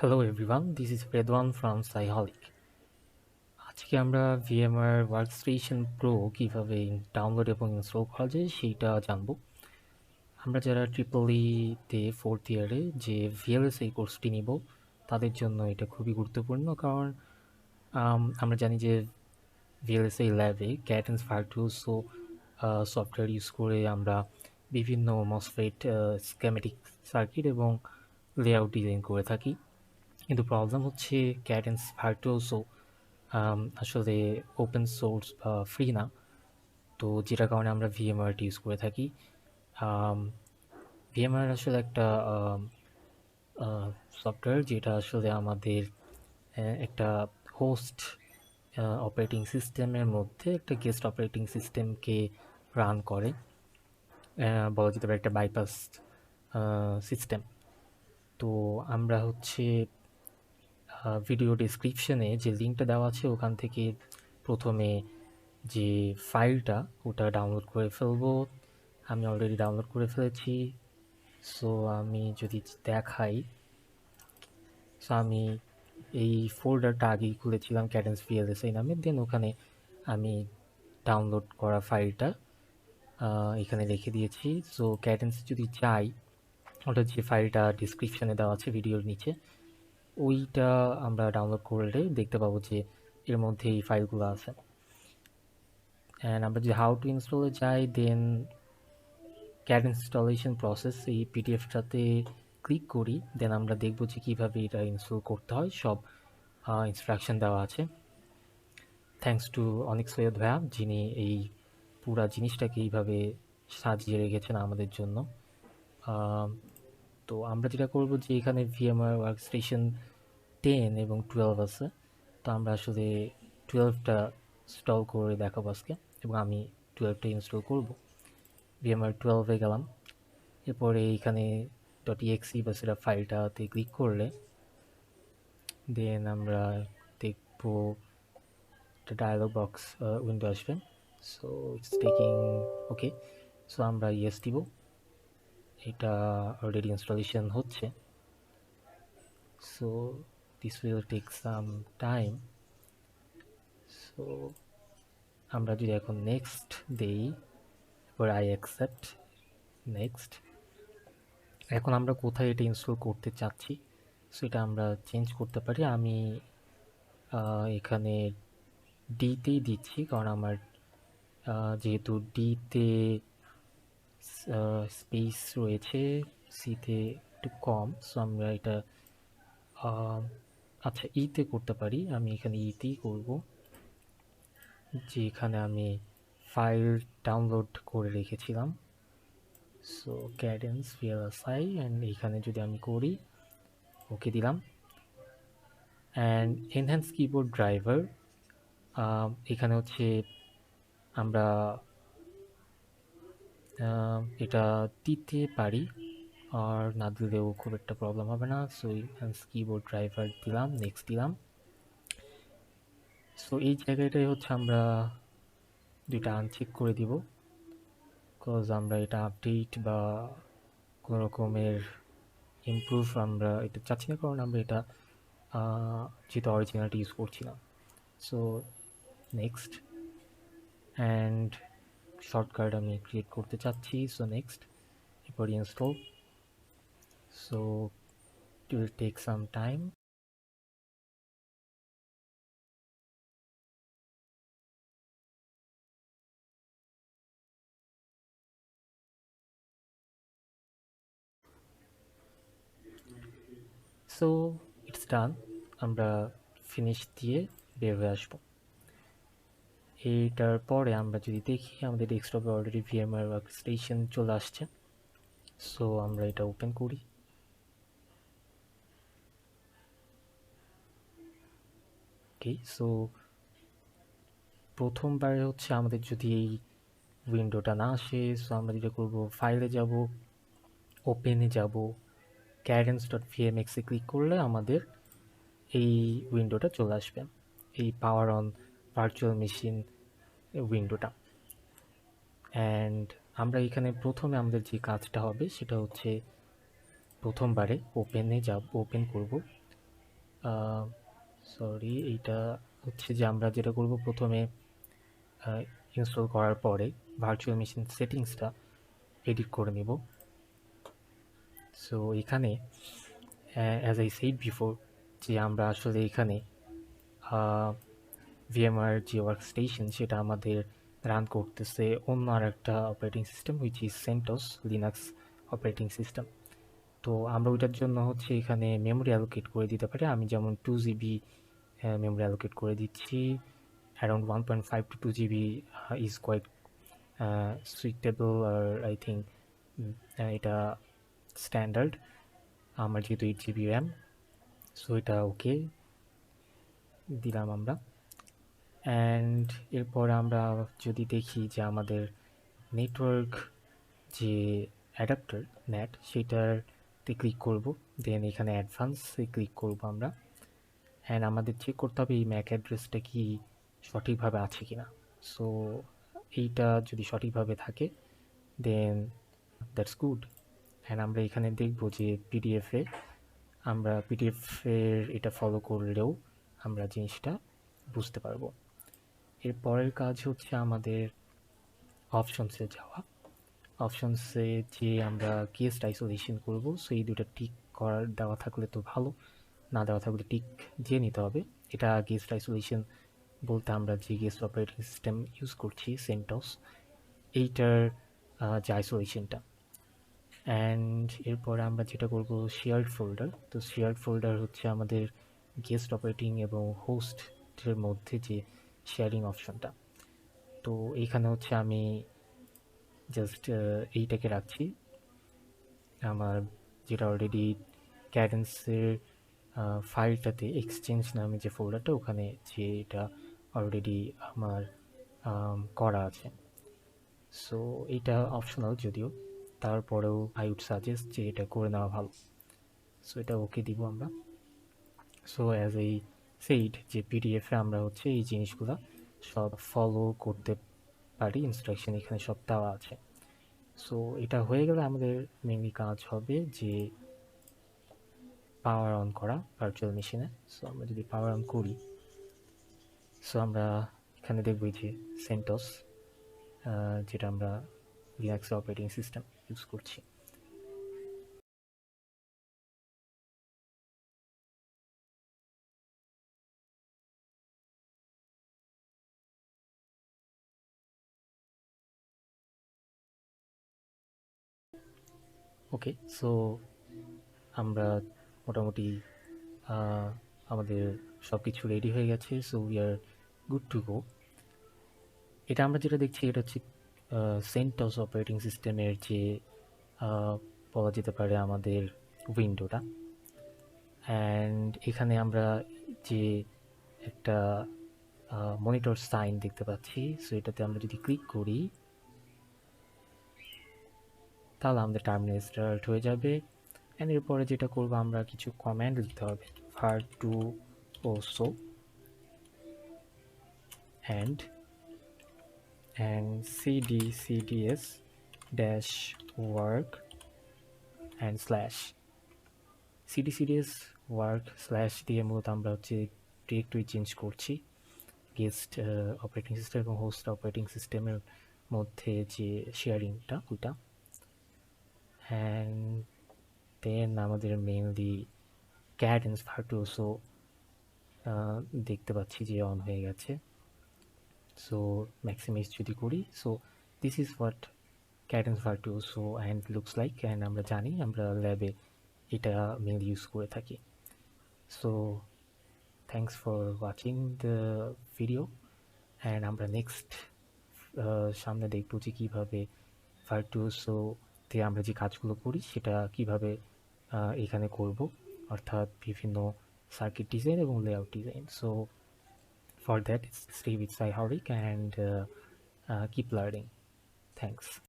Hello everyone, this is Redwan from Psyholic. আজকে আমরা VMware Workstation Pro কিভাবে download এবং ইনস্টল করা যায় সেইটা জানবো। আমরা যারা তে ফোর্থ ইয়ারে যে VLSI কোর্সটি নিব তাদের জন্য এটা খুবই গুরুত্বপূর্ণ, কারণ আমরা জানি যে VLSI ল্যাবে ক্যাডেন্স ভার্চুয়াসো সফটওয়্যার ইউজ করে আমরা বিভিন্ন মসফেট স্কেমেটিক সার্কিট এবং লেআউট ডিজাইন করে থাকি। কিন্তু প্রবলেম হচ্ছে ক্যাডেন্স ভার্চুয়াসো আসলে ওপেন সোর্স বা ফ্রি না, তো যেটার কারণে আমরা ভিএমওয়্যারটি ইউজ করে থাকি। ভিএমওয়্যার আসলে একটা সফটওয়্যার যেটা আসলে আমাদের একটা হোস্ট অপারেটিং সিস্টেমের মধ্যে একটা গেস্ট অপারেটিং সিস্টেমকে রান করে, বলা যেতে পারে একটা বাইপাস সিস্টেম। তো আমরা হচ্ছে ভিডিও ডেসক্রিপশনে যে লিঙ্কটা দেওয়া আছে ওখান থেকে প্রথমে যে ফাইলটা ওটা ডাউনলোড করে ফেলবো। আমি অলরেডি ডাউনলোড করে ফেলেছি। সো আমি যদি দেখাই, সো আমি এই ফোল্ডারটা আগেই খুলেছিলাম ক্যাডেন্স ভিএলএসআই নামে, দেন ওখানে আমি ডাউনলোড করা ফাইলটা এখানে রেখে দিয়েছি। সো ক্যাডেন্স যদি চাই, ওটা যে ফাইলটা ডিসক্রিপশানে দেওয়া আছে ভিডিওর নিচে, ওইটা আমরা ডাউনলোড করলে দেখতে পাবো যে এর মধ্যে এই ফাইলগুলো আছে। অ্যান্ড আমরা যদি হাউ টু ইনস্টলে যাই, দেন ক্যাড ইনস্টলেশন প্রসেস এই পিডিএফটাতে ক্লিক করি, দেন আমরা দেখব যে কীভাবে এটা ইনস্টল করতে হয়। সব ইনস্ট্রাকশন দেওয়া আছে, থ্যাঙ্কস টু অনিক সৈয়দ ভাইয়া, যিনি এই পুরা জিনিসটাকে এইভাবে সাজিয়ে রেখেছেন আমাদের জন্য। তো আমরা যেটা করব যে এখানে VMware ওয়ার্কস্টেশন 10 এবং 12 আছে, তো আমরা আসলে 12টা ইনস্টল করে দেখাবো আজকে, এবং আমি 12টা ইনস্টল করব। VMware 12-এ গেলাম, এরপরে এইখানে .exe বা সেটা ফাইলটাতে ক্লিক করলে দেন আমরা দেখব একটা ডায়ালগ বক্স উইন্ডো আসবে। So it's taking, okay. So আমরা ইয়েস দিব, এটা অলরেডি ইনস্টলেশন হচ্ছে। So this will take some time. So আমরা যদি এখন নেক্সট দেই, এরপর আই অ্যাকসেপ্ট, নেক্সট। এখন আমরা কোথায় এটা ইনস্টল করতে চাচ্ছি সেটা আমরা চেঞ্জ করতে পারি। আমি এখানে ডিতেই দিচ্ছি, কারণ আমার যেহেতু ডিতে স্পেস রয়েছে, সিতে একটু কম, সো আমরা এটা আচ্ছা ইতে করতে পারি। আমি এখানে ইতেই করব, যেখানে আমি ফাইল ডাউনলোড করে রেখেছিলাম। সো ক্যাডেন্স ভিএলএসআই, অ্যান্ড এইখানে যদি আমি করি, ওকে দিলাম। অ্যান্ড এনহ্যান্স কিবোর্ড ড্রাইভার, এখানে হচ্ছে আমরা এটা দিতে পারি, আর না দিলেও খুব একটা প্রবলেম হবে না। সো এনহ্যান্স কিবোর্ড ড্রাইভার দিলাম, নেক্সট দিলাম। সো এই জায়গাটাই হচ্ছে আমরা দুইটা আনচেক করে দিব, বিকজ আমরা এটা আপডেট বা কোনো রকমের ইমপ্রুভ আমরা এটা চাচ্ছি না, কারণ আমরা এটা যেহেতু অরিজিনালটা ইউজ করছি না। সো নেক্সট, অ্যান্ড শর্টকাট আমি ক্রিয়েট করতে চাচ্ছি, সো নেক্সট, এরপর install. So it will take some time. So it's ডান, আমরা ফিনিশ দিয়ে বের হয়ে আসবো। এইটার পরে আমরা যদি দেখি আমাদের ডেস্কটপে অলরেডি VMware ওয়ার্কস্টেশন চলে আসছে। সো আমরা এটা ওপেন করি। ওকে, সো প্রথমবারে হচ্ছে আমাদের যদি এই উইন্ডোটা না আসে, সো আমরা যেটা করবো, ফাইলে যাব, ওপেনে যাব, cadence.vmx-এ ক্লিক করলে আমাদের এই উইন্ডোটা চলে আসবে, এই পাওয়ার অন ভার্চুয়াল মেশিন উইন্ডোটা। অ্যান্ড আমরা এখানে প্রথমে আমাদের যে কাজটা হবে সেটা হচ্ছে প্রথমবারে ওপেনে যাব, ওপেন করব। সরি, এইটা হচ্ছে যে আমরা যেটা করব প্রথমে ইনস্টল করার পরে ভার্চুয়াল মেশিন সেটিংসটা এডিট করে নিব। সো এখানে অ্যাজ আই সেড বিফোর যে আমরা আসলে এখানে VMware যে ওয়ার্কস্টেশন সেটা আমাদের রান করতেছে অন্য আর একটা operating system which is CentOS Linux operating system. তো আমরা ওইটার জন্য হচ্ছে এখানে মেমোরি অ্যালোকেট করে দিতে পারি। আমি যেমন 2 GB মেমোরি অ্যালোকেট করে দিচ্ছি। Around 1.5 to 2 GB is quite suitable, আর আই থিঙ্ক এটা স্ট্যান্ডার্ড। আমার যেহেতু 8 GB র্যাম, সো এটা ওকে দিলাম আমরা। অ্যান্ড এরপর আমরা যদি দেখি যে আমাদের নেটওয়ার্ক যে অ্যাডাপ্টার নেট সেটারতে ক্লিক করব, দেন এখানে অ্যাডভান্সে ক্লিক করব আমরা। অ্যান্ড আমাদের চেক করতে হবে এই ম্যাক অ্যাড্রেসটা কি সঠিকভাবে আছে কিনা। সো এইটা যদি সঠিকভাবে থাকে দেন দ্যাটস গুড। অ্যান্ড আমরা এখানে দেখব যে পিডিএফের এটা ফলো করলেও আমরা জিনিসটা বুঝতে পারবো। এর পরের কাজ হচ্ছে আমাদের অপশনসে যাওয়া। অপশনসে যে আমরা গেস্ট আইসোলেশন করব, সো এই দুটো টিক করার দেওয়া থাকলে তো ভালো, না দেওয়া থাকলে টিক দিয়ে নিতে হবে। এটা গেস্ট আইসোলেশন বলতে আমরা যে গেস্ট অপারেটিং সিস্টেম ইউজ করছি সেন্টস, এইটার যে আইসোলেশনটা। অ্যান্ড এরপর আমরা যেটা করব শেয়ার্ড ফোল্ডার। তো শেয়ার্ড ফোল্ডার হচ্ছে আমাদের গেস্ট অপারেটিং এবং হোস্টের মধ্যে যে শেয়ারিং অপশনটা। তো এইখানে হচ্ছে আমি জাস্ট এইটাকে রাখছি আমার যেটা অলরেডি ক্যাডেন্সের ফাইলটাতে এক্সচেঞ্জ নামে যে ফোল্ডারটা, ওখানে যে এটা অলরেডি আমার করা আছে। সো এইটা অপশনাল যদিও, তারপরেও আই উড সাজেস্ট যে এটা করে নেওয়া ভালো। সো এটা ওকে দিব আমরা। সো অ্যাজ এই সেইড যে পিডিএফে আমরা হচ্ছে এই জিনিসগুলো সব ফলো করতে পারি, ইনস্ট্রাকশন এখানে সব দেওয়া আছে। সো এটা হয়ে গেলে আমাদের মেইনলি কাজ হবে যে পাওয়ার অন করা ভার্চুয়াল মেশিনে। সো আমরা যদি পাওয়ার অন করি, সো আমরা এখানে দেখব যে সেন্টস যেটা আমরা লিনাক্স অপারেটিং সিস্টেম ইউজ করছি। ওকে, সো আমরা মোটামুটি আমাদের সব কিছু রেডি হয়ে গেছে। So we are good to go. এটা আমরা যেটা দেখছি এটা হচ্ছে সেন্টস অপারেটিং সিস্টেমের যে বলা যেতে পারে আমাদের উইন্ডোটা। অ্যান্ড এখানে আমরা যে একটা মনিটর সাইন দেখতে পাচ্ছি, সো এটাতে আমরা যদি ক্লিক করি তাহলে আমাদের টার্মিনাল স্টার্ট হয়ে যাবে। অ্যান্ড এরপরে যেটা করবো আমরা কিছু কমান্ড লিখতে হবে, virtuoso and cd/cds dash work and slash cd/cds work slash দিয়ে মূলত আমরা হচ্ছে ডিরেক্টরি চেঞ্জ করছি গেস্ট অপারেটিং সিস্টেম এবং হোস্ট অপারেটিং সিস্টেমের মধ্যে যে শেয়ারিংটা ওইটা। অ্যান্ড দেন আমাদের মেইনলি ক্যাডেন্স ভার্টুওসো দেখতে পাচ্ছি যে অন হয়ে গেছে। সো ম্যাক্সিমাইজ যদি করি, so this is what Cadence Virtuoso and looks like. And আমরা জানি আমরা ল্যাবে এটা মেইনলি ইউজ করে থাকি। So thanks for watching the video. And আমরা নেক্সট সামনে দেখব যে কীভাবে ভার্টুওসোতে আমরা যে কাজগুলো করি সেটা কীভাবে এখানে করব, অর্থাৎ বিভিন্ন সার্কিট ডিজাইন এবং layout design. So for that, stay with Sai Horik and keep learning. Thanks.